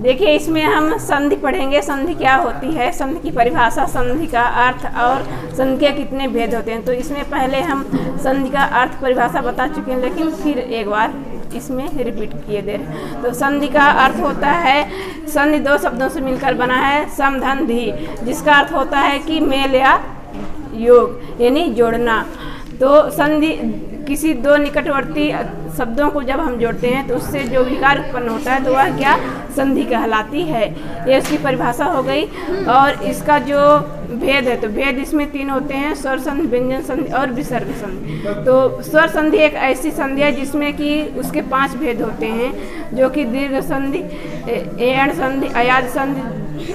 देखिए, इसमें हम संधि पढ़ेंगे। संधि क्या होती है, संधि की परिभाषा, संधि का अर्थ और संधि के कितने भेद होते हैं। तो इसमें पहले हम संधि का अर्थ परिभाषा बता चुके हैं, लेकिन फिर एक बार इसमें रिपीट किए दे रहे। तो संधि का अर्थ होता है, संधि दो शब्दों से मिलकर बना है, सम धन धी, जिसका अर्थ होता है कि मेल या योग यानी जोड़ना। तो संधि किसी दो निकटवर्ती शब्दों को जब हम जोड़ते हैं तो उससे जो विकार उत्पन्न होता है तो वह क्या संधि कहलाती है। ये उसकी परिभाषा हो गई। और इसका जो भेद है, तो भेद इसमें तीन होते हैं, स्वर संधि, व्यंजन संधि और विसर्ग संधि। तो स्वर संधि एक ऐसी संधि है जिसमें कि उसके 5 भेद होते हैं, जो कि दीर्घ संधि, एण संधि, अयाज संधि,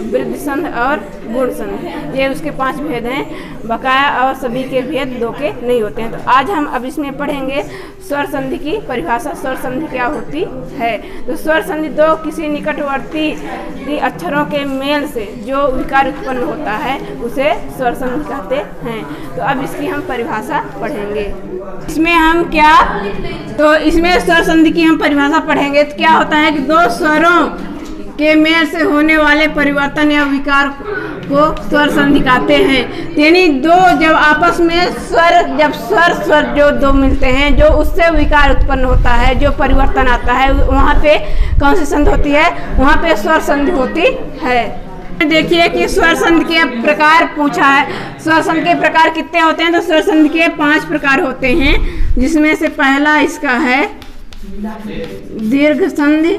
वृद्धि संधि और गुण संधि। ये उसके 5 भेद हैं। बकाया और सभी के भेद 2 के नहीं होते हैं। तो आज हम अब इसमें पढ़ेंगे स्वर संधि की परिभाषा। स्वर संधि क्या होती है। तो स्वर संधि दो किसी निकटवर्ती अक्षरों के मेल से जो विकार उत्पन्न होता है उसे स्वर संधि कहते हैं। तो अब इसकी हम परिभाषा पढ़ेंगे। इसमें हम क्या, तो इसमें स्वर संधि की हम परिभाषा पढ़ेंगे। तो क्या होता है कि दो स्वरों के मेल से होने वाले परिवर्तन या विकार को स्वर संधि कहते हैं। यानी दो जब आपस में जब स्वर जो दो मिलते हैं, जो उससे विकार उत्पन्न होता है, जो परिवर्तन आता है, वहाँ पे कौन सी संधि होती है, वहाँ पे स्वर संधि होती है। देखिए कि स्वर संधि के प्रकार पूछा है। स्वर संधि के प्रकार कितने होते हैं। तो स्वर संधि के 5 प्रकार होते हैं, जिसमें से पहला इसका है दीर्घ संधि,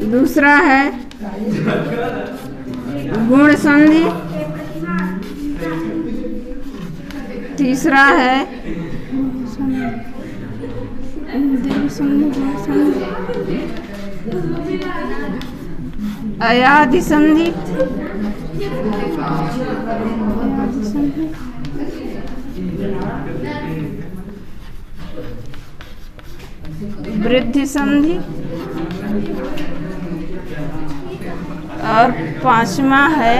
दूसरा है गुण संधि, तीसरा है अयादि संधि, वृद्धि संधि और 5वां है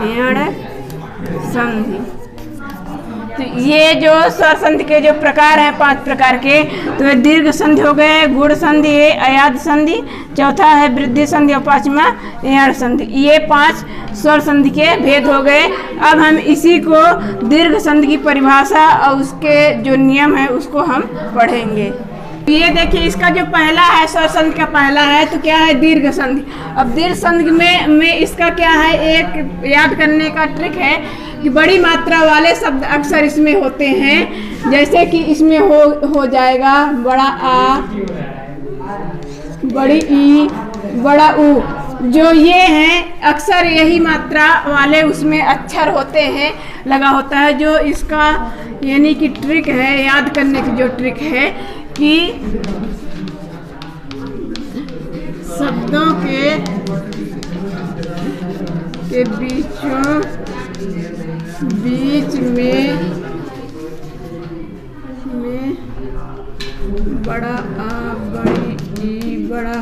एण संधि। तो ये जो स्वर संधि के जो प्रकार हैं 5 प्रकार के, तो दीर्घ संधि हो गए, गुण संधि है, अयाद संधि, चौथा है वृद्धि संधि और 5वां एण संधि। ये 5 स्वर संधि के भेद हो गए। अब हम इसी को दीर्घ संधि की परिभाषा और उसके जो नियम है उसको हम पढ़ेंगे। ये देखिए, इसका जो पहला है स्वर संधि का पहला है, तो क्या है दीर्घ संधि। अब दीर्घ संधि में इसका क्या है, एक याद करने का ट्रिक है कि बड़ी मात्रा वाले शब्द अक्सर इसमें होते हैं। जैसे कि इसमें हो जाएगा बड़ा आ, बड़ी ई, बड़ा ऊ। जो ये हैं अक्सर यही मात्रा वाले उसमें अक्षर होते हैं, लगा होता है। जो इसका यानी कि ट्रिक है, याद करने की जो ट्रिक है कि शब्दों के बीच में बड़ा आ, बड़ी ई, बड़ा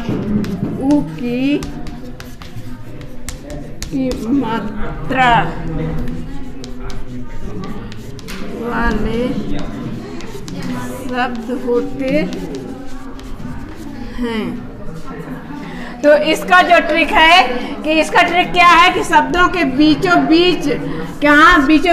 ऊ की मात्रा वाले शब्द होते हैं। तो इसका जो ट्रिक है कि इसका ट्रिक क्या है कि शब्दों के बीचों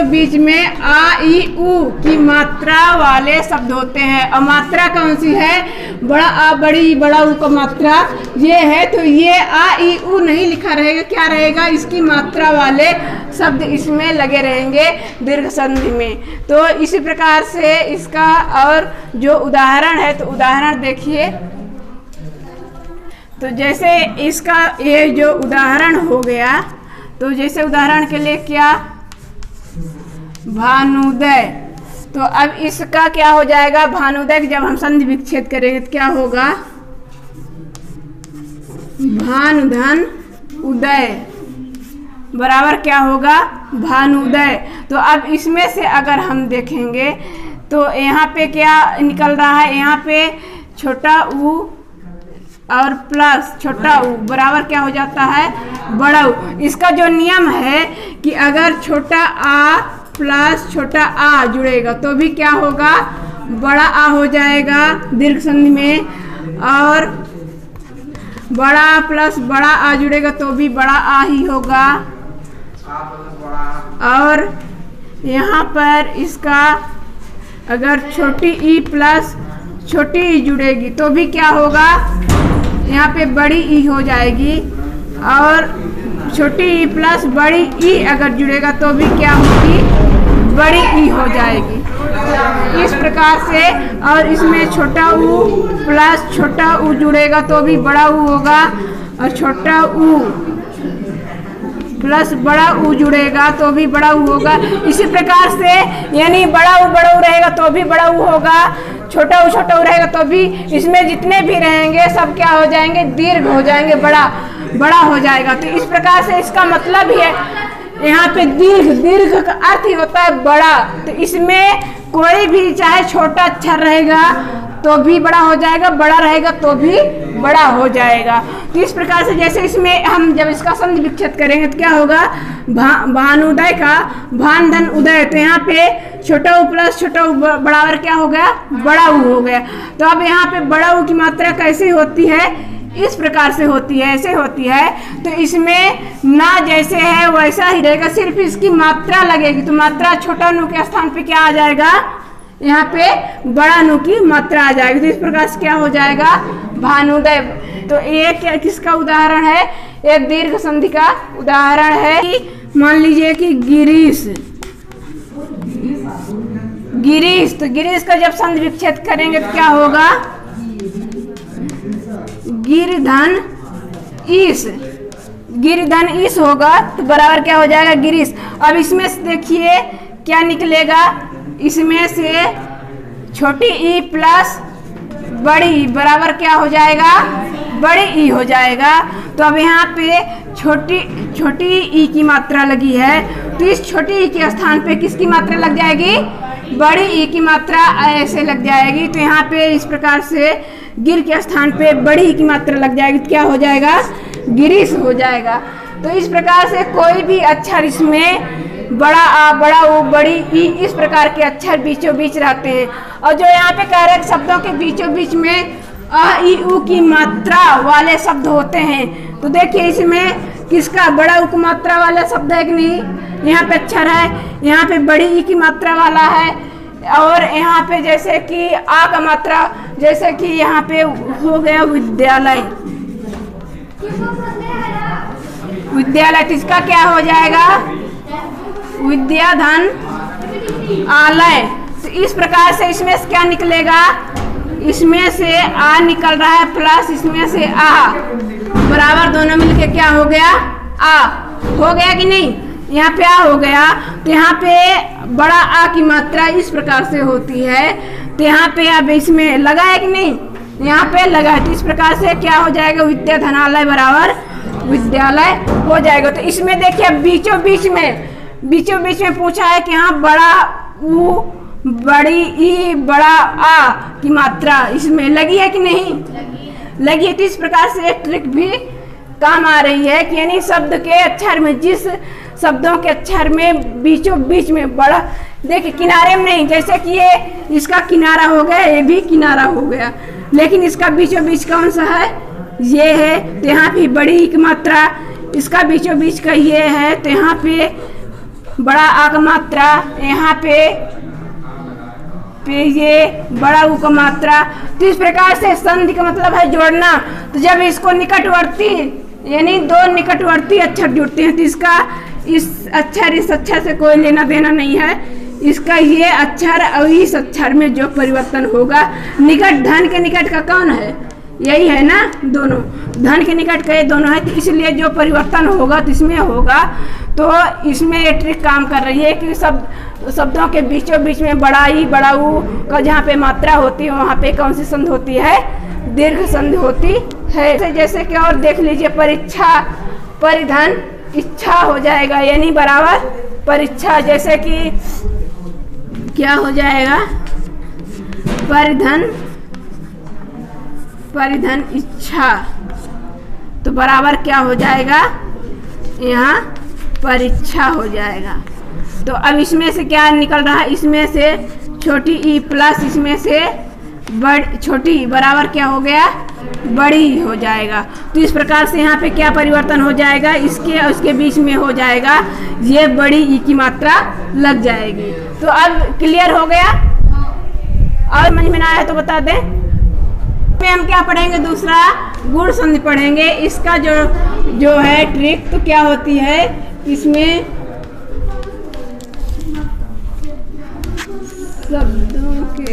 बीच में आ, ई, ऊ की मात्रा वाले शब्द होते हैं। और मात्रा कौन सी है, बड़ा आ, बड़ी ई, बड़ा ऊ का मात्रा ये है। तो ये आ, ई, ऊ नहीं लिखा रहेगा, क्या रहेगा, इसकी मात्रा वाले शब्द इसमें लगे रहेंगे दीर्घ संधि में। तो इसी प्रकार से इसका और जो उदाहरण है, तो उदाहरण देखिए। तो जैसे इसका ये जो उदाहरण हो गया, तो जैसे उदाहरण के लिए क्या, भानुदय। तो अब इसका क्या हो जाएगा, भानुदय जब हम संधि विच्छेद करेंगे तो क्या होगा, भानुधन उदय बराबर क्या होगा, भानुदय। तो अब इसमें से अगर हम देखेंगे तो यहाँ पे क्या निकल रहा है, यहाँ पे छोटा ऊ और प्लस छोटा ऊ बराबर क्या हो जाता है, बड़ा ऊ। इसका जो नियम है कि अगर छोटा आ प्लस छोटा आ जुड़ेगा तो भी क्या होगा, बड़ा आ हो जाएगा दीर्घ संधि में, और बड़ा आ प्लस बड़ा आ जुड़ेगा तो भी बड़ा आ ही होगा। और यहाँ पर इसका अगर छोटी ई प्लस छोटी ई जुड़ेगी तो भी क्या होगा, यहाँ पे बड़ी ई हो जाएगी, और छोटी ई प्लस बड़ी ई अगर जुड़ेगा तो भी क्या होगी, बड़ी ई हो जाएगी। इस प्रकार से, और इसमें छोटा ऊ प्लस छोटा ऊ जुड़ेगा तो भी बड़ा ऊ होगा, और छोटा ऊ प्लस बड़ा ऊ जुड़ेगा तो भी बड़ा ऊ होगा। इसी प्रकार से यानी बड़ा ऊ रहेगा तो भी बड़ा ऊ होगा, छोटा ऊ रहेगा तो भी, इसमें जितने भी रहेंगे सब क्या हो जाएंगे, दीर्घ हो जाएंगे, बड़ा हो जाएगा। तो इस प्रकार से इसका मतलब ही है यहाँ पे दीर्घ का अर्थ ही होता है बड़ा। तो इसमें कोई भी चाहे छोटा अक्षर रहेगा तो भी बड़ा हो जाएगा, बड़ा रहेगा तो भी बड़ा हो जाएगा। तो इस प्रकार से जैसे इसमें हम जब इसका संधि विच्छेद करेंगे तो क्या होगा, भानुदय का भान धन उदय, तो यहाँ पे छोटा ऊ प्लस छोटा ऊ बराबर क्या हो गया, बड़ा ऊ हो गया। तो अब यहाँ पे बड़ा ऊ की मात्रा कैसे होती है, इस प्रकार से होती है, ऐसे होती है। तो इसमें ना जैसे है वैसा ही रहेगा, सिर्फ इसकी मात्रा लगेगी। तो मात्रा छोटा नु के स्थान पे क्या आ जाएगा, यहाँ पे बड़ा नु की मात्रा आ जाएगी। तो इस प्रकार से क्या हो जाएगा, भानुदय। तो ये क्या किसका उदाहरण है, एक दीर्घ संधि का उदाहरण है। मान लीजिए कि गिरीश, तो गिरीश का जब संधि विच्छेद करेंगे तो क्या होगा, गिरधन ईश होगा, तो बराबर क्या हो जाएगा, गिरीश। अब इसमें से देखिए क्या निकलेगा, इसमें से छोटी ई प्लस बड़ी ई बराबर क्या हो जाएगा, बड़ी ई हो जाएगा। तो अब यहाँ पे छोटी ई की मात्रा लगी है, तो इस छोटी ई के स्थान पे किसकी मात्रा लग जाएगी, बड़ी ई की मात्रा ऐसे लग जाएगी। तो यहाँ पे इस प्रकार से गिर के स्थान पे बड़ी ई की मात्रा लग जाएगी, तो क्या हो जाएगा, गिरीश हो जाएगा। तो इस प्रकार से कोई भी अक्षर इसमें बड़ा आ बड़ा ओ बड़ी ई इस प्रकार के अक्षर बीचों बीच रहते हैं। और जो यहाँ पे कह रहे शब्दों के बीचों बीच में अ ई उ की मात्रा वाले शब्द होते हैं, तो देखिए इसमें किसका बड़ा उ की मात्रा वाला शब्द है कि नहीं, यहाँ पे अक्षर है, यहाँ पे बड़ी ई की मात्रा वाला है, और यहाँ पे जैसे कि आ का मात्रा, जैसे कि यहाँ पे हो गया विद्यालय, तो इसका क्या हो जाएगा, विद्याधन आलय। तो इस प्रकार से इसमें से क्या निकलेगा, इसमें से आ निकल रहा है प्लस इसमें से आ बराबर, दोनों मिलके क्या हो गया, आ हो गया कि नहीं, यहाँ पे आ हो गया। तो यहाँ पे बड़ा आ की मात्रा इस प्रकार से होती है। तो यहाँ पे अब इसमें लगा है कि नहीं, यहाँ पे लगा है। तो इस प्रकार से क्या हो जाएगा, विद्याधनालय बराबर विद्यालय हो जाएगा। तो इसमें देखिए बीचों बीच में पूछा है कि हाँ बड़ा ऊ बड़ी ई बड़ा आ की मात्रा इसमें लगी है कि नहीं लगी है। तो इस प्रकार से एक ट्रिक भी काम आ रही है कि यानी शब्द के अक्षर में, जिस शब्दों के अक्षर में बीचों बीच में बड़ा, देखिए किनारे में नहीं, जैसे कि ये इसका किनारा हो गया, ये भी किनारा हो गया, लेकिन इसका बीचों बीच कौन सा है, ये है। तो यहाँ पे बड़ी की मात्रा इसका बीचों बीच का ये है, तो यहाँ पे बड़ा आ का मात्रा, यहाँ पे ये बड़ा ऊ का मात्रा। तो इस प्रकार से संधि का मतलब है जोड़ना। तो जब इसको निकटवर्ती यानी दो निकटवर्ती अक्षर जुड़ते हैं, तो इसका इस अक्षर से कोई लेना देना नहीं है। इसका ये अक्षर और इस अक्षर में जो परिवर्तन होगा, निकट धन के निकट का कौन है, यही है ना, दोनों धन के निकट का ये दोनों है। तो इसलिए जो परिवर्तन होगा तो इसमें होगा। तो इसमें ये ट्रिक काम कर रही है कि शब्दों के बीचों बीच में बड़ा ई बड़ा ऊ का जहाँ पे मात्रा होती है वहाँ पे कौन सी संधि होती है, दीर्घ संधि होती है। जैसे कि और देख लीजिए, परीक्षा परिधन इच्छा हो जाएगा, यानी बराबर परीक्षा, जैसे कि क्या हो जाएगा, परिधन परिधन इच्छा, तो बराबर क्या हो जाएगा, यहाँ परीक्षा हो जाएगा। तो अब इसमें से क्या निकल रहा है, इसमें से छोटी ई प्लस इसमें से छोटी ई बराबर क्या हो गया, बड़ी हो जाएगा। तो इस प्रकार से यहाँ पे क्या परिवर्तन हो जाएगा, इसके और इसके बीच में हो जाएगा, ये बड़ी ई की मात्रा लग जाएगी। तो अब क्लियर हो गया, और समझ में ना आया तो बता दें। पे हम क्या पढ़ेंगे, दूसरा गुण संधि पढ़ेंगे। इसका जो है ट्रिक तो क्या होती है, इसमें शब्दों के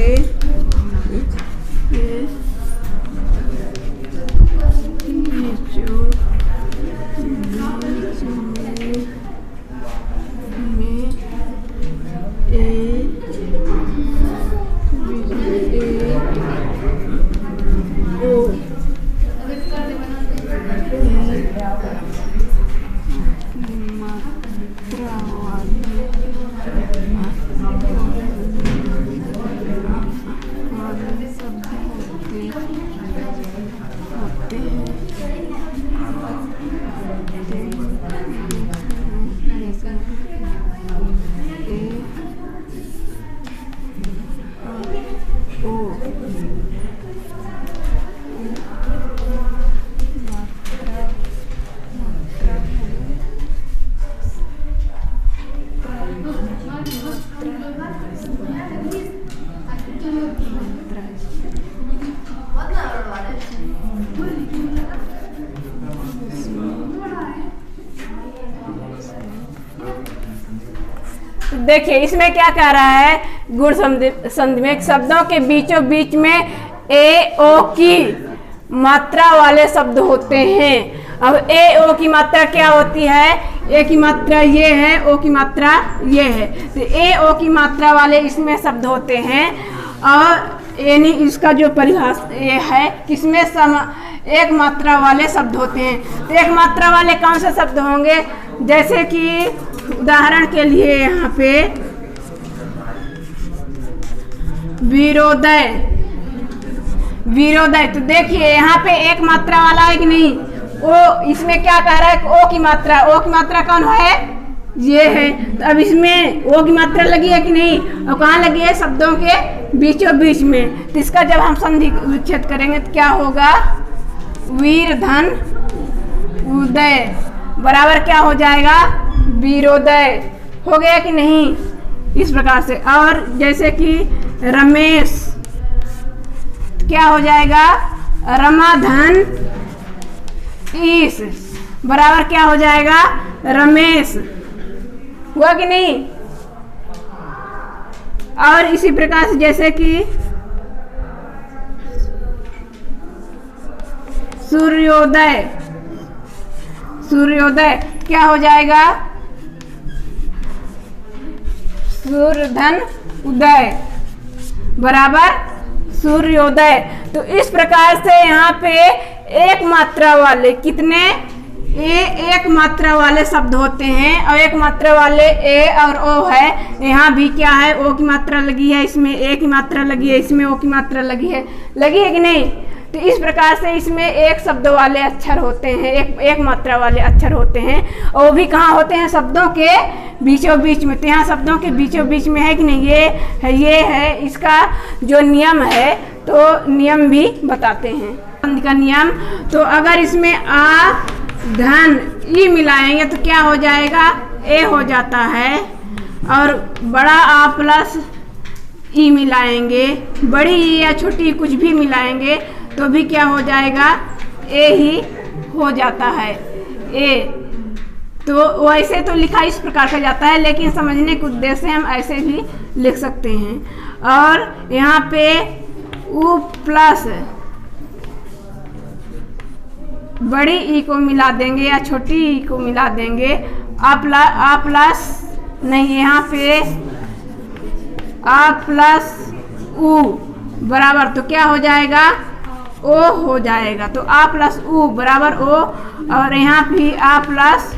देखिए इसमें क्या कह रहा है, गुण संधि में शब्दों के बीचों बीच में ए ओ की मात्रा वाले शब्द होते हैं। अब ए ओ की मात्रा क्या होती है, ए की मात्रा ये है, ओ की मात्रा ये है। तो ए ओ की मात्रा वाले इसमें शब्द होते हैं, और यानी इसका जो परिभाषा ये है, किसमें एक मात्रा वाले शब्द होते हैं। तो एक मात्रा वाले कौन से शब्द होंगे, जैसे कि उदाहरण के लिए यहाँ पे विरोधय, विरोधय। तो देखिए यहाँ पे एक मात्रा वाला है कि नहीं, ओ इसमें क्या कह रहा है, ओ की मात्रा, ओ की मात्रा कौन है, ये है। तो अब इसमें ओ की मात्रा लगी है कि नहीं, और कहाँ लगी है, शब्दों के बीचों बीच में। तो इसका जब हम संधि विच्छेद करेंगे तो क्या होगा, वीर धन उदय बराबर क्या हो जाएगा, वीरोदय हो गया कि नहीं, इस प्रकार से। और जैसे कि रमेश क्या हो जाएगा, रमाधन ईश बराबर क्या हो जाएगा, रमेश, हुआ कि नहीं। और इसी प्रकार से जैसे कि सूर्योदय, सूर्योदय क्या हो जाएगा, सूर्यधन उदय बराबर सूर्योदय। तो इस प्रकार से यहाँ पे एक मात्रा वाले कितने, एक मात्रा वाले शब्द होते हैं, और एक मात्रा वाले ए और ओ है। यहाँ भी क्या है, ओ की मात्रा लगी है, इसमें ए की मात्रा लगी है, इसमें ओ की मात्रा लगी है कि नहीं। तो इस प्रकार से इसमें एक शब्द वाले अक्षर होते हैं, एक मात्रा वाले अक्षर होते हैं, और वो भी कहाँ होते हैं, शब्दों के बीचों बीच में। तो यहाँ शब्दों के बीचों बीच में है कि नहीं, ये है। इसका जो नियम है तो नियम भी बताते हैं, संधि का नियम। तो अगर इसमें आ धन ई मिलाएंगे तो क्या हो जाएगा, ए हो जाता है, और बड़ा आ प्लस ई मिलाएंगे, बड़ी ई या छोटी ई कुछ भी मिलाएंगे तो भी क्या हो जाएगा, ए ही हो जाता है, ए। तो वैसे तो लिखा इस प्रकार का जाता है, लेकिन समझने के उद्देश्य से हम ऐसे भी लिख सकते हैं। और यहाँ पे उ प्लस बड़ी ई को मिला देंगे या छोटी ई को मिला देंगे, आ प्लस नहीं, यहाँ पे आ प्लस उ बराबर तो क्या हो जाएगा, ओ हो जाएगा। तो आ प्लस उ बराबर ओ, और यहाँ भी आ प्लस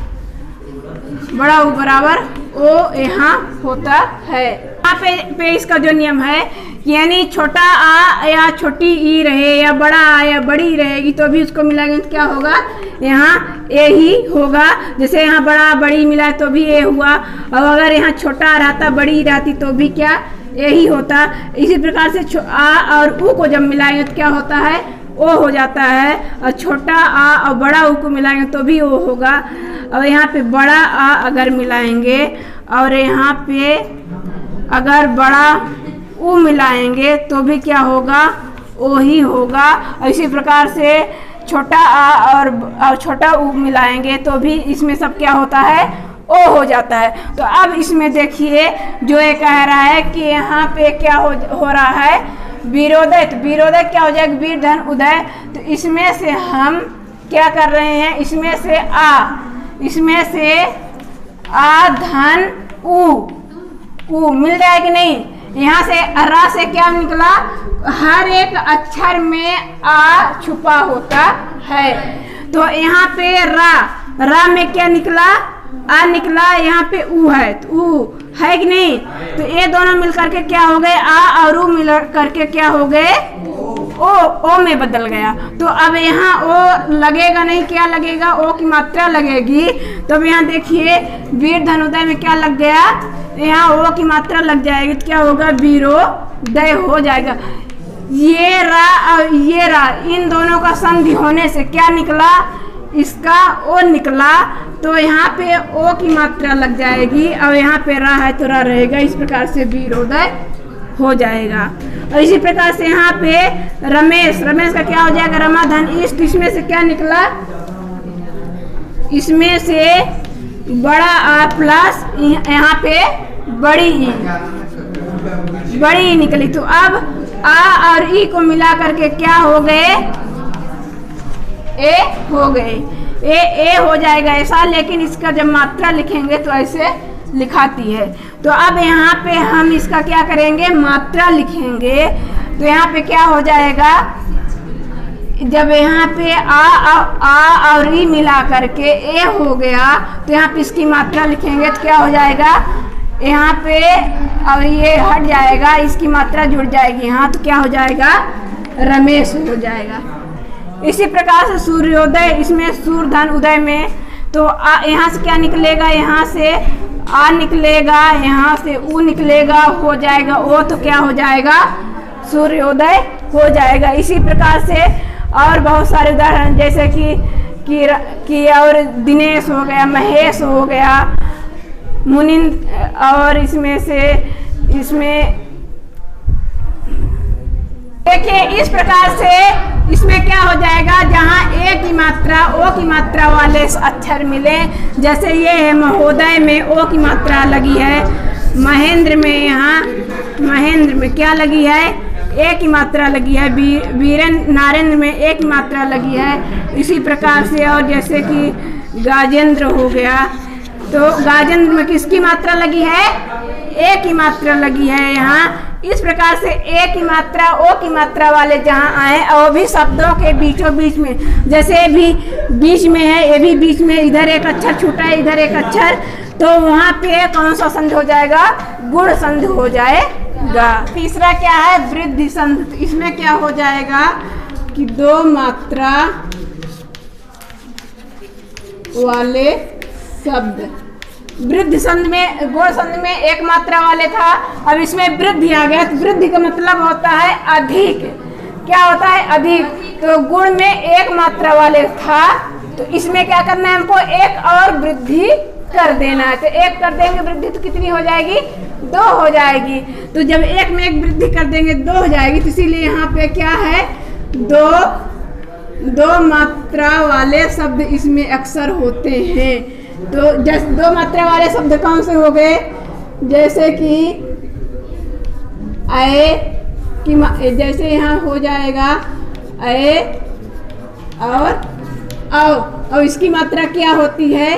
बड़ा उ बराबर ओ यहाँ होता है। यहाँ पे इसका जो नियम है यानी छोटा आ या छोटी ई रहे या बड़ा आ या बड़ी रहेगी तो भी उसको मिलाएंगे तो क्या होगा, यहाँ ए ही होगा। जैसे यहाँ बड़ा बड़ी मिला तो भी ए हुआ, और अगर यहाँ छोटा रहता बड़ी रहती तो भी क्या ए ही होता। इसी प्रकार से आ और ऊ को जब मिलाएंगे तो क्या होता है, ओ हो जाता है। और छोटा आ और बड़ा ऊ को मिलाएंगे तो भी ओ होगा। और यहाँ पे बड़ा आ अगर मिलाएंगे और यहाँ पे अगर बड़ा ऊ मिलाएंगे तो भी क्या होगा, ओ ही होगा। और इसी प्रकार से छोटा आ और छोटा ऊ मिलाएंगे तो भी इसमें सब क्या होता है, ओ हो जाता है। तो अब इसमें देखिए जो ये कह रहा है कि यहाँ पे क्या हो रहा है, विरोधय। तो विरोधय क्या हो जाएगा, वीर धन उदय। तो इसमें से हम क्या कर रहे हैं, इसमें से आ धन ऊ मिल जाए कि नहीं। यहाँ से रा से क्या निकला, हर एक अक्षर में आ छुपा होता है। तो यहाँ पे रा में क्या निकला, आ निकला, यहाँ पे ऊ है तो ऊ है कि नहीं। तो ये दोनों मिल करके क्या हो गए, आ और ऊ मिल करके क्या हो गए, ओ में बदल गया। तो अब यहाँ ओ लगेगा नहीं, क्या लगेगा, ओ की मात्रा लगेगी। तो अब यहाँ देखिए वीर धनुदय में क्या लग गया, यहाँ ओ की मात्रा लग जाएगी तो क्या होगा, वीरोदय हो जाएगा। ये रा और ये रा इन दोनों का संधि होने से क्या निकला, इसका ओ निकला। तो यहाँ पे ओ की मात्रा लग जाएगी और यहाँ पे रा है तो रा रहेगा। इस प्रकार से वीरोदय हो जाएगा। और इसी प्रकार से यहाँ पे रमेश का क्या हो जाएगा, रमा धन इष्ट। इसमें से क्या निकला, इसमें से बड़ा आ प्लस यहाँ पे बड़ी ई निकली। तो अब आ और ई को मिला करके क्या हो गए, ए हो गए। ए हो जाएगा ऐसा, लेकिन इसका जब मात्रा लिखेंगे तो ऐसे लिखाती है। तो अब यहाँ पे हम इसका क्या करेंगे, मात्रा लिखेंगे। तो यहाँ पे क्या हो जाएगा, जब यहाँ पे आ और ई मिला करके ए हो गया तो यहाँ पे इसकी मात्रा लिखेंगे तो क्या हो जाएगा, यहाँ पे और ये हट जाएगा, इसकी मात्रा जुड़ जाएगी यहाँ, तो क्या हो जाएगा, रमेश हो जाएगा। इसी प्रकार से सूर्योदय, इसमें सूर्य धन उदय में तो यहाँ से क्या निकलेगा, यहाँ से आ निकलेगा, यहाँ से ऊ निकलेगा, हो जाएगा ओ, तो क्या हो जाएगा, सूर्योदय हो जाएगा। इसी प्रकार से और बहुत सारे उदाहरण जैसे कि और दिनेश हो गया, महेश हो गया, मुनिंद। और इसमें देखिए इस प्रकार से इसमें क्या हो जाएगा, जहाँ ए की मात्रा ओ की मात्रा वाले अक्षर मिले, जैसे ये है महोदय में ओ की मात्रा लगी है, महेंद्र में यहाँ महेंद्र में क्या लगी है, ए की मात्रा लगी है, नारेंद्र में ए की मात्रा लगी है। इसी प्रकार से और जैसे कि गाजेंद्र हो गया, तो गाजेंद्र में किसकी मात्रा लगी है, ए की मात्रा लगी है यहाँ। इस प्रकार से ए की मात्रा ओ की मात्रा वाले जहाँ आए, और भी शब्दों के बीचों बीच में, जैसे भी बीच में है, ये भी बीच में, इधर एक अक्षर छूटा है, इधर एक अक्षर, तो वहाँ पे कौन सा संधि हो जाएगा, गुण संधि हो जाएगा। तीसरा क्या है, वृद्धि संधि। इसमें क्या हो जाएगा कि दो मात्रा वाले शब्द, वृद्धि संधि में, गुण संधि में एक मात्रा वाले था, अब इसमें वृद्धि आ गया। तो वृद्धि का मतलब होता है अधिक, क्या होता है, अधिक। तो गुण में एक मात्रा वाले था, तो इसमें क्या करना है, हमको एक और वृद्धि कर देना है। तो एक कर देंगे वृद्धि तो कितनी हो जाएगी, दो हो जाएगी। तो जब एक में एक वृद्धि कर देंगे दो हो जाएगी। तो इसीलिए यहाँ पे क्या है, दो मात्रा वाले शब्द इसमें अक्सर होते हैं। तो जैसे दो मात्रा वाले शब्द कौन से हो गए, जैसे कि अये की, जैसे यहाँ हो जाएगा अये और औ, और इसकी मात्रा क्या होती है,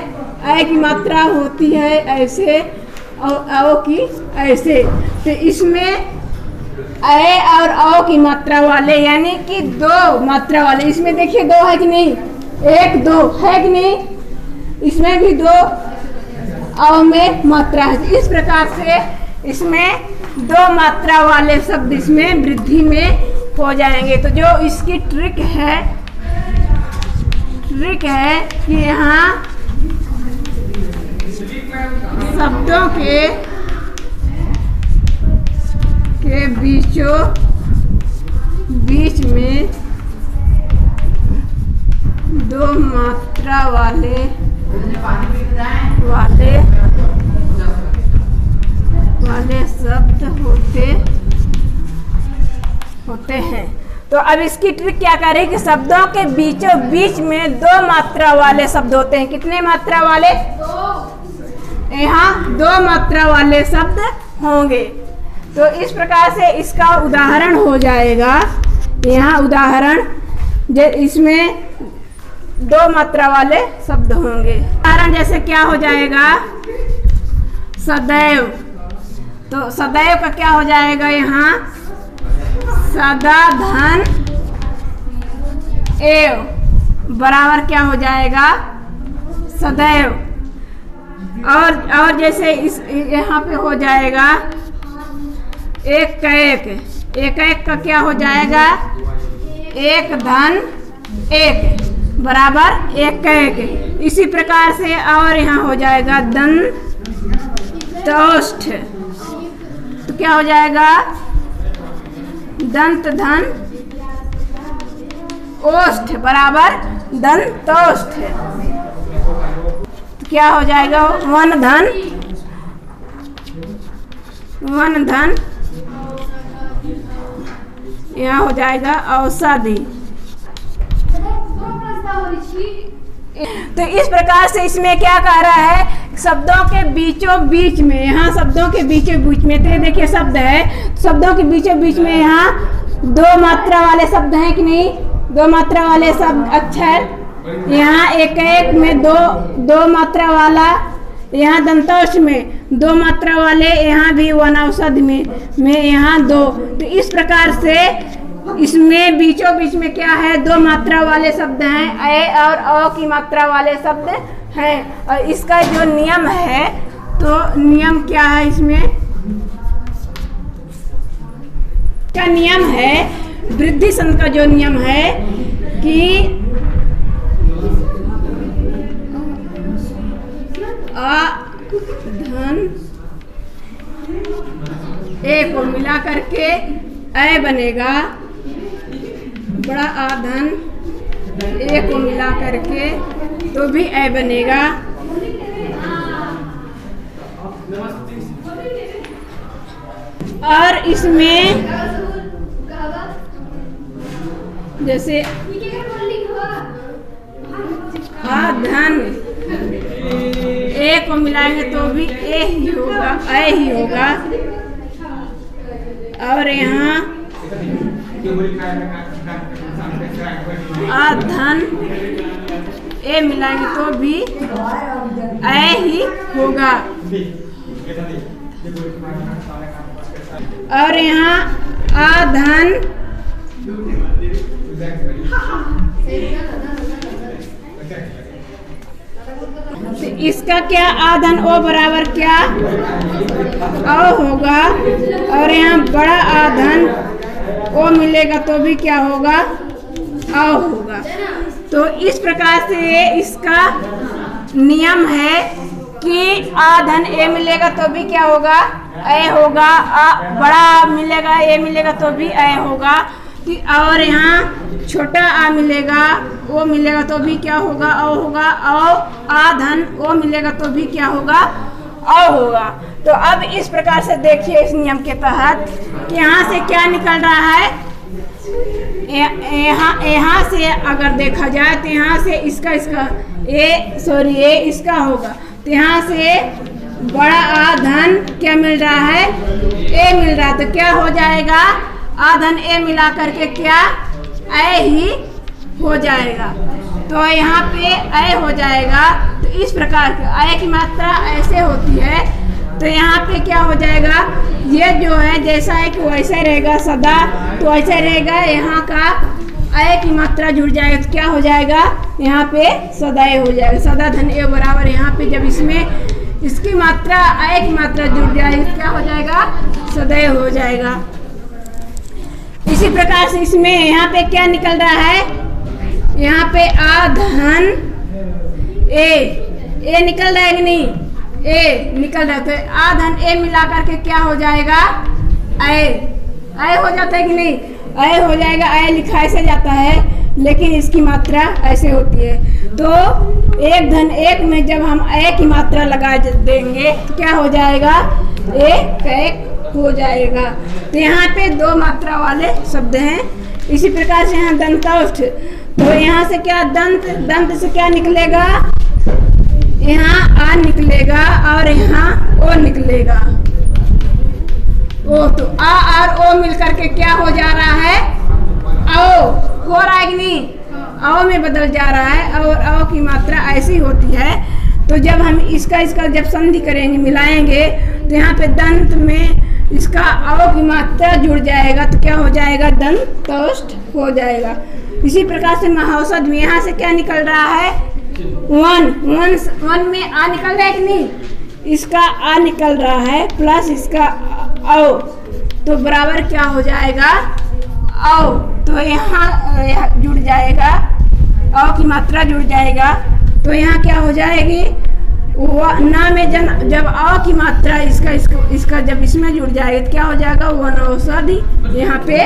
अय की मात्रा होती है ऐसे और औ की ऐसे। तो इसमें अय और औ की मात्रा वाले, यानी कि दो मात्रा वाले, इसमें देखिए दो है कि नहीं, एक दो है कि नहीं, इसमें भी दो औ में मात्रा है। इस प्रकार से इसमें दो मात्रा वाले शब्द इसमें वृद्धि में हो जाएंगे। तो जो इसकी ट्रिक है कि यहाँ शब्दों के बीचों बीच में दो मात्रा वाले शब्द होते हैं। तो अब इसकी ट्रिक क्या करें कि शब्दों के बीचों बीच में दो मात्रा वाले शब्द होते हैं। कितने मात्रा वाले? यहाँ दो मात्रा वाले शब्द होंगे। तो इस प्रकार से इसका उदाहरण हो जाएगा। यहाँ उदाहरण इसमें दो मात्रा वाले शब्द होंगे। उदाहरण जैसे क्या हो जाएगा? सदैव। तो सदैव का क्या हो जाएगा? यहाँ सदा धन एव बराबर क्या हो जाएगा? सदैव। और जैसे इस यहाँ पे हो जाएगा एक का क्या हो जाएगा? एक धन एक बराबर एक का एक। इसी प्रकार से और यहाँ हो जाएगा दंतोष्ठ। तो क्या हो जाएगा? दंत धन ओष्ठ बराबर दंतोष्ठ। तो क्या हो जाएगा? वन धन यहाँ हो जाएगा औषधि। तो इस प्रकार से इसमें क्या कह रहा है? शब्दों के बीचों बीच में, यहाँ शब्दों के बीचों बीच में, तो देखिए शब्द है, शब्दों के बीचों बीच में यहाँ दो मात्रा वाले शब्द हैं कि नहीं? दो मात्रा वाले शब्द अक्षर। यहाँ एक में दो मात्रा वाला, यहाँ दंतोष्ठ में दो मात्रा वाले, यहाँ भी वनौषधि में यहाँ दो। तो इस प्रकार से इसमें बीचों बीच में क्या है? दो मात्रा वाले शब्द हैं, ए और अ की मात्रा वाले शब्द हैं। और इसका जो नियम है, तो नियम क्या है इसमें? क्या नियम है? वृद्धि संध का जो नियम है कि आ धन ए को मिला करके ए बनेगा। बड़ा आ धन ए को मिला करके तो भी ए बनेगा। और इसमें जैसे आ धन ए को मिलाएंगे तो भी ए ही होगा, ए ही होगा। और यहाँ आ धन ए मिलाएंगे तो भी ए ही होगा। और यहाँ आ धन तो इसका क्या? आ धन ओ बराबर क्या? अ होगा। और यहाँ बड़ा आ धन ओ मिलेगा तो भी क्या होगा? अ होगा। तो इस प्रकार से इसका नियम है कि आ धन ए मिलेगा तो भी क्या होगा? ए होगा। बड़ा मिलेगा ए मिलेगा तो भी ए होगा। और यहाँ छोटा आ मिलेगा ओ मिलेगा तो भी क्या होगा? अ होगा। आ धन ओ मिलेगा तो भी क्या होगा? अ होगा। तो अब इस प्रकार से देखिए इस नियम के तहत कि यहाँ से क्या निकल रहा है? यहाँ से अगर देखा जाए तो यहाँ से इसका ए इसका होगा। तो यहाँ से बड़ा आ धन क्या मिल रहा है? ए मिल रहा है। तो क्या हो जाएगा? आ धन ए मिला करके क्या? ए ही हो जाएगा। तो यहाँ पे ए हो जाएगा। तो इस प्रकार के ए की मात्रा ऐसे होती है। तो यहाँ पे क्या हो जाएगा? ये जो है जैसा है कि वैसे रहेगा सदा, तो ऐसे रहेगा। यहाँ का ए की मात्रा जुड़ जाएगा तो क्या हो जाएगा? यहाँ पे सदा ए हो जाएगा। सदा धन ए बराबर यहाँ पे जब इसमें इसकी मात्रा ए की मात्रा जुड़ जाएगी तो क्या हो जाएगा? सदैव हो जाएगा। इसी प्रकार से इसमें यहाँ पे क्या निकल रहा है, यहाँ पे आ धन ए निकल रहा है कि नहीं, ए निकल रहा है। तो आ धन ए मिला करके क्या हो जाएगा, ऐ हो जाता है कि नहीं, ऐ हो जाएगा। ऐ लिखा ऐसे जाता है लेकिन इसकी मात्रा ऐसे होती है। तो एक धन एक में जब हम ए की मात्रा लगा देंगे तो क्या हो जाएगा, एक हो जाएगा। तो यहाँ पे दो मात्रा वाले शब्द हैं। इसी प्रकार से यहाँ दंतौष्ठ, तो यहाँ से क्या दंत से क्या निकलेगा, यहाँ आ निकलेगा और यहाँ ओ निकलेगा। ओ तो आ और ओ मिलकर के क्या हो जा रहा है, आओ हो रहा है कि नहीं, आओ में बदल जा रहा है। और आओ की मात्रा ऐसी होती है। तो जब हम इसका जब संधि करेंगे, मिलाएंगे, तो यहाँ पे दंत में इसका आओ की मात्रा जुड़ जाएगा तो क्या हो जाएगा, दंतौष्ठ हो जाएगा। इसी प्रकार से महौषध में यहाँ से क्या निकल रहा है, वन में आ निकल रहा है कि नहीं, इसका आ निकल रहा है प्लस इसका आओ, तो बराबर क्या हो जाएगा, आओ। तो यहाँ जुड़ जाएगा, आओ की मात्रा जुड़ जाएगा। तो यहाँ क्या हो जाएगी, ना में जब आओ की मात्रा इसका जब इसमें जुड़ जाएगी तो क्या हो जाएगा, वनौषधि यहाँ पे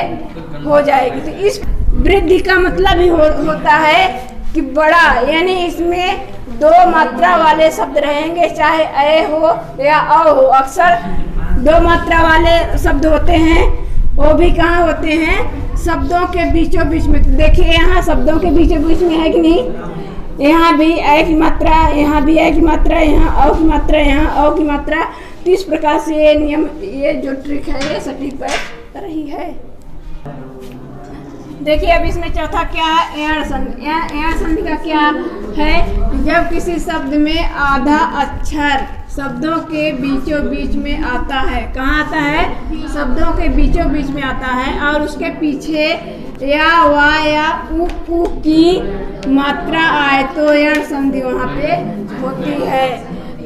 हो जाएगी। तो इस वृद्धि का मतलब ही होता है कि बड़ा, यानी इसमें दो मात्रा वाले शब्द रहेंगे, चाहे ए हो या अ हो। अक्सर दो मात्रा वाले शब्द होते हैं, वो भी कहाँ होते हैं, शब्दों के बीचों बीच में। तो देखिए यहाँ शब्दों के बीचों बीच में है कि नहीं, यहाँ भी ए की मात्रा, यहाँ भी ए की मात्रा, यहाँ अ की मात्रा, यहाँ अ की मात्रा। तो इस प्रकार से ये नियम, ये जो ट्रिक है ये सटीक बैठ रही है। देखिए अब इसमें चौथा क्या है, एण संधि। एण संधि का क्या है, जब किसी शब्द में आधा अक्षर शब्दों के बीचों बीच में आता है, कहाँ आता है, शब्दों के बीचों बीच में आता है, और उसके पीछे या वा या उ की मात्रा आए तो एण संधि वहाँ पे होती है।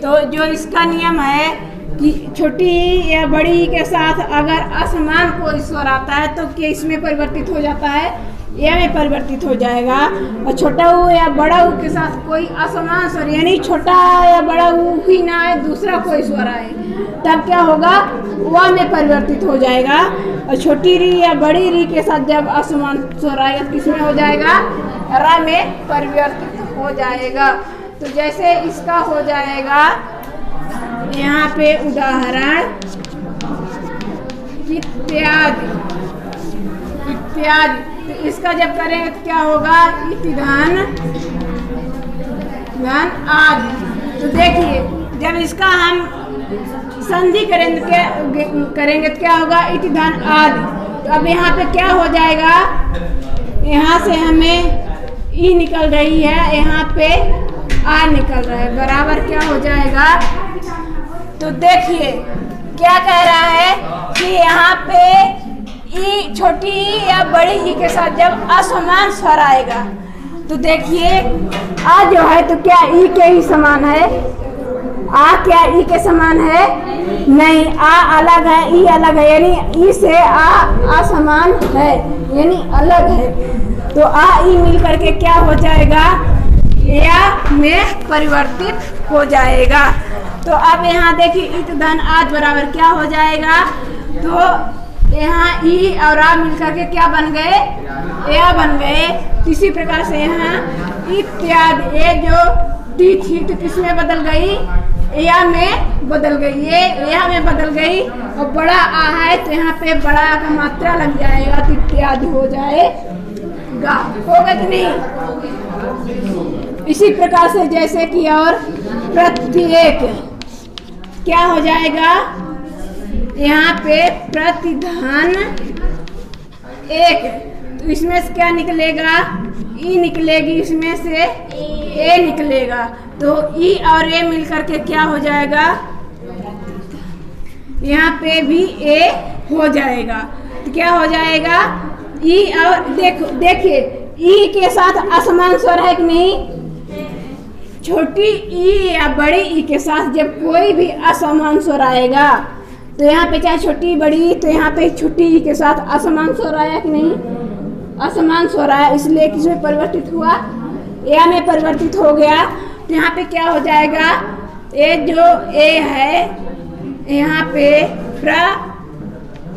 तो जो इसका नियम है कि छोटी या बड़ी के साथ अगर असमान कोई स्वर आता है तो क्या इसमें परिवर्तित हो जाता है, या में परिवर्तित हो जाएगा। और छोटा ऊ या बड़ा ऊ के साथ कोई असमान स्वर, यानी छोटा या बड़ा ऊ ही ना आए, दूसरा कोई स्वर आए, तब क्या होगा, वा में परिवर्तित हो जाएगा। और छोटी री या बड़ी री के साथ जब असमान स्वर आएगा तो किसमें हो जाएगा, रा में परिवर्तित हो जाएगा। तो जैसे इसका हो जाएगा यहाँ पे उदाहरण, इत्यादि इत्यादि। तो इसका जब करेंगे तो क्या होगा, इति धन आदि। तो देखिए जब इसका हम संधि करेंगे तो क्या होगा, इति धन आदि। तो अब यहाँ पे क्या हो जाएगा, यहाँ से हमें ई निकल रही है, यहाँ पे आ निकल रहा है, बराबर क्या हो जाएगा। तो देखिए क्या कह रहा है कि यहाँ पे ई, छोटी ई या बड़ी ई के साथ जब असमान स्वर आएगा तो देखिए आ जो है तो क्या ई के ही समान है, आ क्या ई के समान है, नहीं, आ अलग है, ई अलग है, यानी ई से आ समान है, यानी अलग है। तो आ ई मिल करके क्या हो जाएगा, या में परिवर्तित हो जाएगा। तो अब यहाँ देखिए इत धन आद बराबर क्या हो जाएगा, तो यहाँ ई और आ मिलकर के क्या बन गए, या बन गए। इसी प्रकार से यहाँ इत्यादि, ये जो टी थी तो किसमें बदल गई, या में बदल गई, ये या में बदल गई। और बड़ा आ है तो यहाँ पे बड़ा का मात्रा लग जाएगा तो इत्यादि हो जाएगा, होगा कि नहीं। इसी प्रकार से जैसे कि और प्रत्येक क्या हो जाएगा, यहाँ पे प्रतिधन एक, तो इसमें से क्या निकलेगा, ई निकलेगी, इसमें से ए निकलेगा। तो ई और ए मिलकर के क्या हो जाएगा, यहाँ पे भी ए हो जाएगा। तो क्या हो जाएगा, ई और देखिए ई के साथ असमान स्वर है कि नहीं, छोटी ई या बड़ी ई के साथ जब कोई भी असमान स्वर आएगा तो यहाँ पे चाहे छोटी बड़ी, तो यहाँ पे छोटी के साथ असमान स्वर आया कि नहीं, असमान स्वर आया, इसलिए किसमें परिवर्तित हुआ, या में परिवर्तित हो गया। तो यहाँ पे क्या हो जाएगा, ए जो ए है यहाँ पे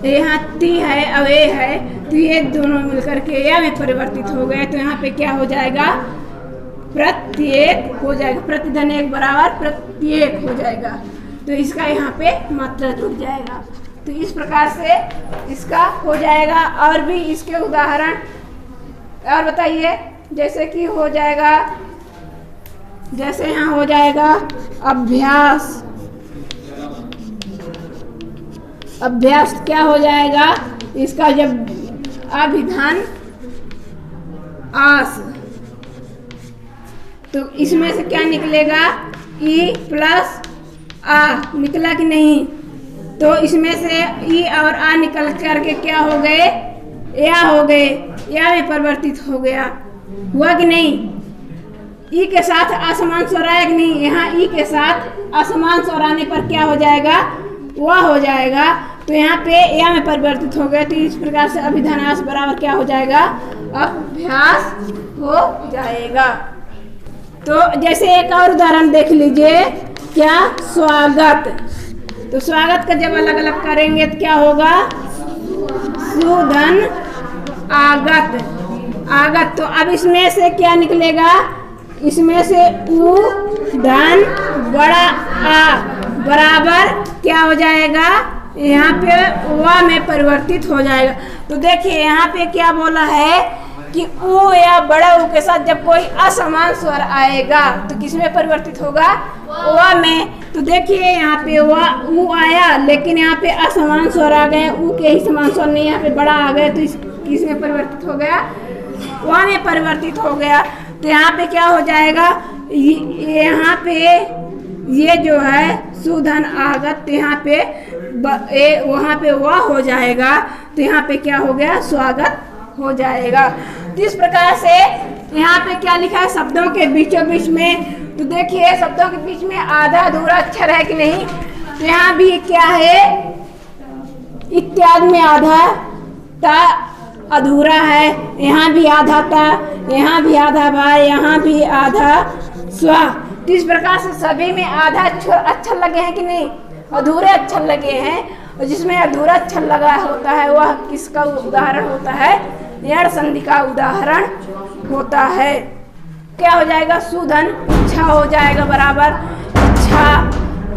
यहाँ ती है और ए है, तो ये दोनों मिलकर के या में परिवर्तित हो गए। तो यहाँ पे क्या हो जाएगा, प्रत्येक हो जाएगा, प्रतिधन एक बराबर प्रत्येक हो जाएगा। तो इसका यहाँ पे मात्रा जुड़ जाएगा। तो इस प्रकार से इसका हो जाएगा। और भी इसके उदाहरण और बताइए, जैसे कि हो जाएगा, जैसे यहाँ हो जाएगा अभ्यास, अभ्यास क्या हो जाएगा, इसका जब अभिधान आस, तो इसमें से क्या निकलेगा, ई प्लस आ निकला कि नहीं, तो इसमें से ई और आ निकल करके क्या हो गए, या हो गए, या में परिवर्तित हो गया, हुआ कि नहीं। ई के साथ असमान स्वर आया कि नहीं, यहाँ ई के साथ असमान स्वर आने पर क्या हो जाएगा, वह हो जाएगा। तो यहाँ पे या में परिवर्तित हो गए। तो इस प्रकार से अभिधानास बराबर क्या हो जाएगा, अभ्यास हो जाएगा। तो जैसे एक और उदाहरण देख लीजिए, क्या, स्वागत। तो स्वागत का जब अलग अलग करेंगे तो क्या होगा, सुधन आगत, आगत। तो अब इसमें से क्या निकलेगा, इसमें से उ धन बड़ा आ बराबर क्या हो जाएगा, यहाँ पे वा में परिवर्तित हो जाएगा। तो देखिए यहाँ पे क्या बोला है कि उ या बड़ा उ के साथ जब कोई असमान स्वर आएगा तो किस में परिवर्तित होगा, वा में। तो देखिए यहाँ पे वा उ आया, लेकिन यहाँ पे असमान स्वर आ गए, उ के ही समान स्वर नहीं, यहाँ पे बड़ा आ गए, तो किस में परिवर्तित हो गया, वा में परिवर्तित हो गया। तो यहाँ पे क्या हो जाएगा, यहाँ पे ये जो है सुधन आगत, यहाँ पे वहाँ पे वह हो जाएगा। तो यहाँ पे क्या हो गया, स्वागत हो जाएगा। तो इस प्रकार से यहाँ पे क्या लिखा है, शब्दों के बीचों बीच में। तो देखिए शब्दों के बीच में आधा अधूरा अक्षर है कि नहीं, तो यहाँ भी क्या है, इत्यादि में आधा ता अधूरा है, यहाँ भी आधा ता, यहाँ भी आधा बा, यहाँ भी आधा स्वा। तो इस प्रकार से सभी में आधा अक्षर लगे हैं कि नहीं, अधूरे अक्षर लगे हैं। और जिसमें अधूरा अक्षर लगा होता है वह किसका उदाहरण होता है, यण संधि का उदाहरण होता है। क्या हो जाएगा, सुधन इच्छा हो जाएगा बराबर इच्छा।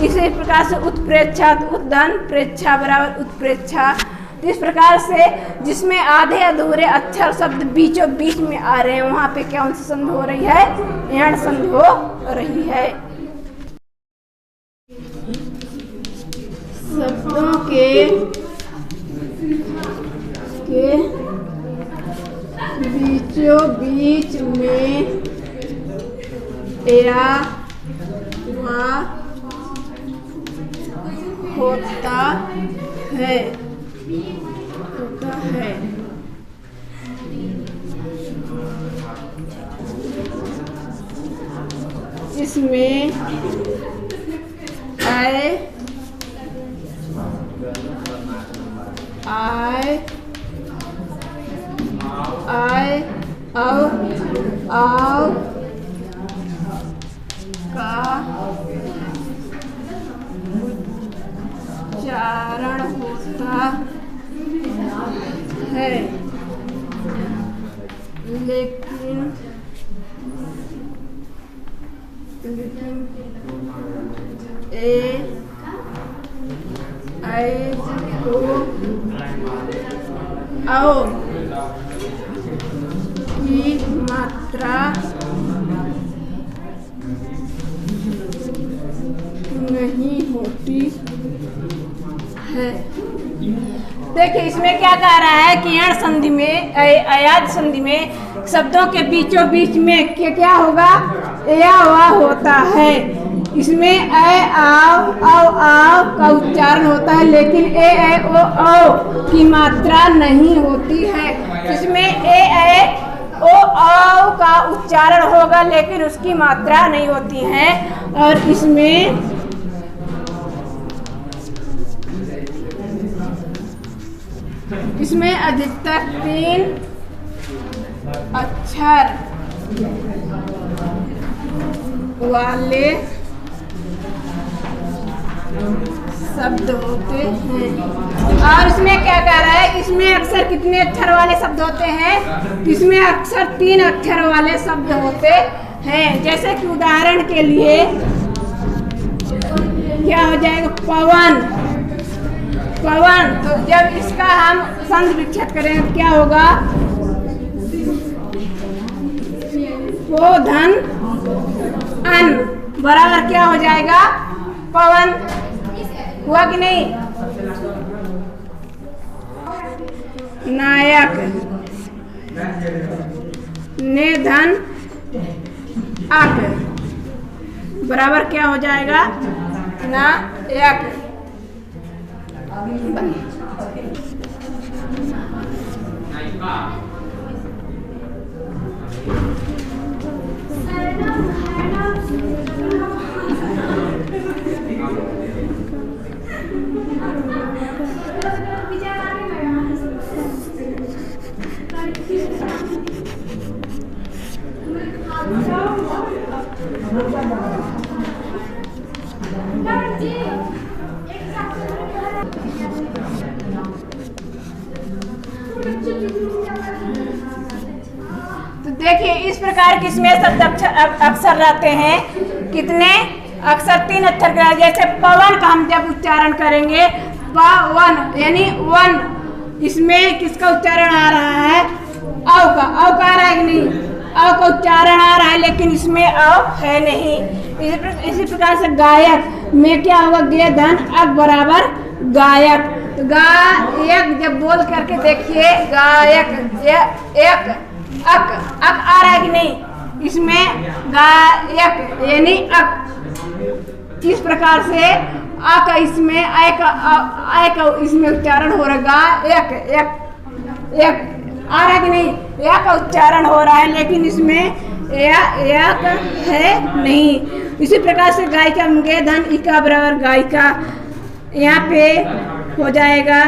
इसी प्रकार से उत्प्रेक्षा, उद्धन प्रेक्षा बराबर उत्प्रेक्षा। तो इस प्रकार से जिसमें आधे अधूरे अक्षर शब्द बीचों बीच में आ रहे हैं वहाँ पे कौन सी संधि हो रही है, यण संधि हो रही है। शब्दों के बीचों बीच में या वा होता है, इसमें आए आओ का उच्चारण होता है, लेकिन आओ की मात्रा नहीं होती है। देखिए इसमें क्या कह रहा है कि यण संधि में, अयाद संधि में शब्दों के बीचों बीच में क्या होगा, या वा होता है। इसमें ए आओ का उच्चारण होता है, लेकिन ए ओ की मात्रा नहीं होती है। इसमें ए ओ का उच्चारण होगा लेकिन उसकी मात्रा नहीं होती है। और इसमें इसमें अधिकतर 3 अक्षर वाले शब्द होते हैं। और इसमें क्या कह रहा है, इसमें अक्सर कितने अक्षर वाले शब्द होते हैं? इसमें अक्सर 3 अक्षर वाले शब्द होते हैं। जैसे कि उदाहरण के लिए क्या हो जाएगा, पवन। पवन, तो जब इसका हम संधि विच्छेद करें क्या होगा, वो धन अन बराबर क्या हो जाएगा, पवन। हुआ कि नहीं? नायक, ने धन अक बराबर क्या हो जाएगा, नायक। तो देखिए इस प्रकार के इसमें शब्द अक्षर रहते हैं। कितने अक्षर? 3 अक्षर का। जैसे पवन का हम जब उच्चारण करेंगे, पवन यानी वन, इसमें किसका उच्चारण आ रहा है, अव का। अव का आ रहा है कि नहीं? अव का उच्चारण आ रहा है, लेकिन इसमें अव है नहीं। इसी प्रकार से गायक में क्या होगा, गे धन अक बराबर गायक। तो गायक जब बोल करके देखिए, गायक एक अक, अक आ रहा है कि नहीं? इसमें गायक यानी अक। इस प्रकार से अक इसमें आय का इसमें उच्चारण हो रहा है, एक आ रहा है कि नहीं? या का उच्चारण हो रहा है, लेकिन इसमें या है नहीं। इसी प्रकार से गायिका में गे धन इका बराबर गायिका, यहाँ पे हो जाएगा,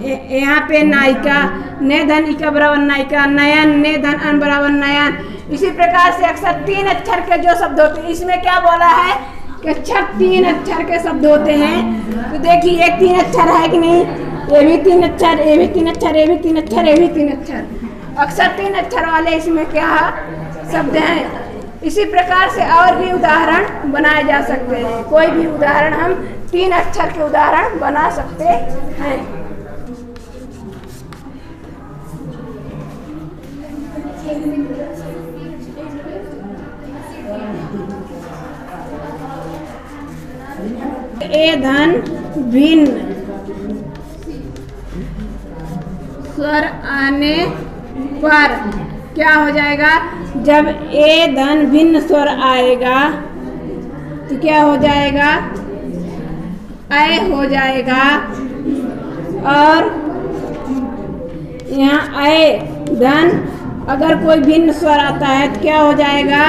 यहाँ पे नायिका, ने धन इका बराबर नायिका, नयन, ने धन अन बराबर नयन। इसी प्रकार से अक्सर 3 अक्षर के जो शब्द होते हैं, इसमें क्या बोला है कि अक्षर 3 अक्षर के शब्द होते हैं। तो देखिए एक 3 अक्षर है कि नहीं, ये भी 3 अक्षर, ये भी 3 अक्षर, ये भी 3 अक्षर, ये भी 3 अक्षर। अक्सर 3 अक्षर वाले इसमें क्या शब्द हैं। इसी प्रकार से और भी उदाहरण बनाए जा सकते हैं। कोई भी उदाहरण हम 3 अक्षर के उदाहरण बना सकते हैं। ए धन भिन्न स्वर आने पर क्या हो जाएगा, जब ए धन भिन्न स्वर आएगा तो क्या हो जाएगा, अय हो जाएगा। और यहाँ अय धन अगर कोई भिन्न स्वर आता है तो क्या हो जाएगा,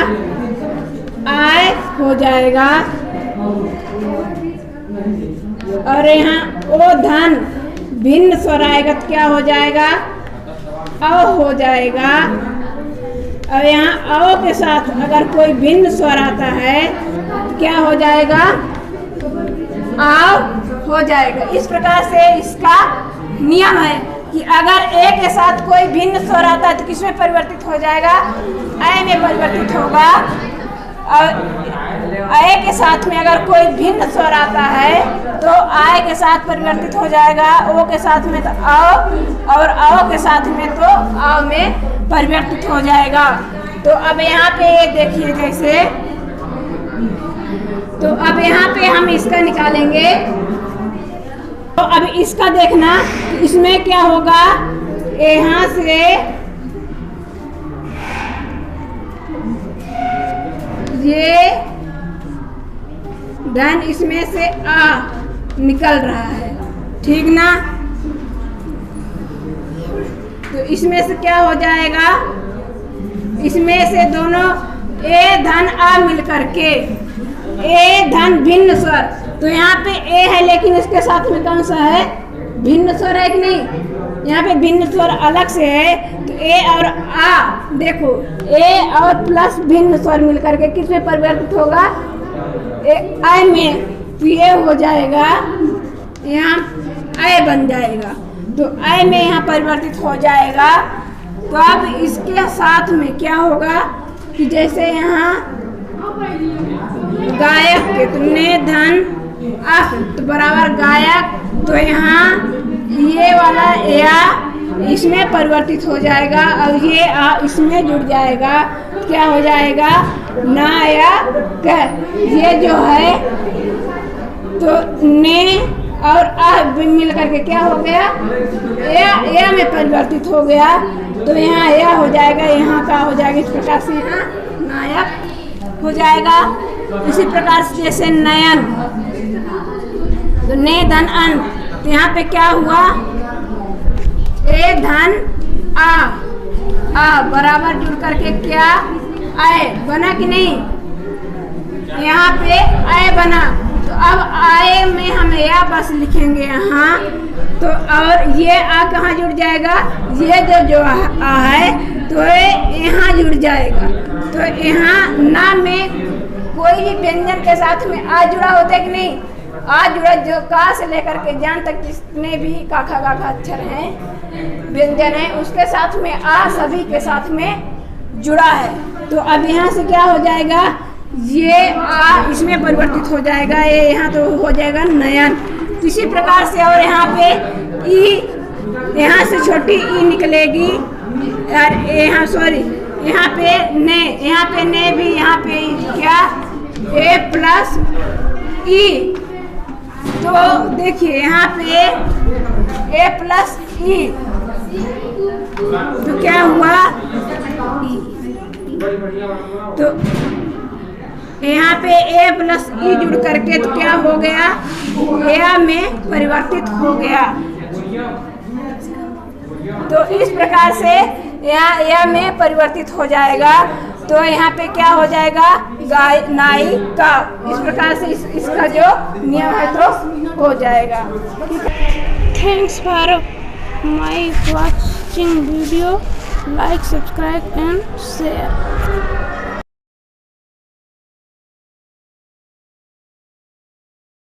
आय हो जाएगा। और यहाँ ओ धन भिन्न स्वर आएगा तो क्या हो जाएगा, अव हो जाएगा। और यहाँ अव के साथ अगर कोई भिन्न स्वर आता है तो क्या हो जाएगा, आव हो जाएगा। इस प्रकार से इसका नियम है कि अगर ए के साथ कोई भिन्न स्वर आता है तो किसमें परिवर्तित हो जाएगा, अय में परिवर्तित होगा। और अय के साथ में अगर कोई भिन्न स्वर आता है तो आय के साथ परिवर्तित हो जाएगा, ओ के साथ में तो अव, और अव के साथ में तो अव में परिवर्तित हो जाएगा। तो अब यहाँ पे देखिए जैसे, तो अब यहाँ पे हम इसका निकालेंगे। तो अब इसका देखना, इसमें क्या होगा, यहाँ से ये धन इसमें से आ निकल रहा है, ठीक ना। तो इसमें से क्या हो जाएगा, इसमें से दोनों ए धन आ मिलकर के ए धन भिन्न स्वर। तो यहाँ पे ए है लेकिन इसके साथ में कौन सा है, भिन्न स्वर है कि नहीं? यहाँ पे भिन्न स्वर अलग से है, तो ए और आ, देखो ए और प्लस भिन्न स्वर मिलकर के किस में परिवर्तित होगा? आई में, तो ये हो जाएगा, यहाँ आई बन जाएगा, तो आई में यहाँ परिवर्तित हो जाएगा। तो अब इसके साथ में क्या होगा कि जैसे यहाँ गायक के तुमने धन अख, तो बराबर गायक, तो यहाँ ये वाला या इसमें परिवर्तित हो जाएगा और ये आ इसमें जुड़ जाएगा, क्या हो जाएगा? नायक। ये जो है तो ने और आ मिल करके क्या हो गया? या में परिवर्तित हो गया, तो यहाँ या हो जाएगा, यहाँ का हो जाएगा, इस प्रकार से यहाँ नायक हो जाएगा। इसी प्रकार से जैसे नयन, तो ने धन अन, तो यहाँ पे क्या हुआ? ए धन आ बराबर जुड़ करके क्या आए बना कि नहीं? यहाँ पे आए बना, तो अब आए में हम या बस लिखेंगे यहाँ, तो और ये आ कहाँ जुड़ जाएगा? ये जो आ है तो यहाँ जुड़ जाएगा। तो यहाँ ना में कोई भी व्यंजन के साथ में आ जुड़ा होता है कि नहीं? आ जुड़ा, जो का से लेकर के जान तक जितने भी काखा गाखा अक्षर हैं, व्यंजन है, उसके साथ में आ सभी के साथ में जुड़ा है। तो अब यहाँ से क्या हो जाएगा? ये आ इसमें परिवर्तित हो जाएगा, ये यहाँ तो हो जाएगा नयन। इसी प्रकार से और यहाँ पे ई, यहाँ से छोटी ई निकलेगी, और यहाँ सॉरी यहाँ पे ने भी, यहाँ पे क्या? ए प्लस ई, तो देखिए यहाँ पे ए प्लस ई, तो क्या हुआ? तो यहाँ पे ए प्लस ई जुड़ करके तो क्या हो गया? या में परिवर्तित हो गया। तो इस प्रकार से या में परिवर्तित हो जाएगा, तो यहाँ पे क्या हो जाएगा? गाय नाई का। इस प्रकार से इसका जो नियम है तो हो जाएगा। Thanks for my watching video, like, subscribe and share.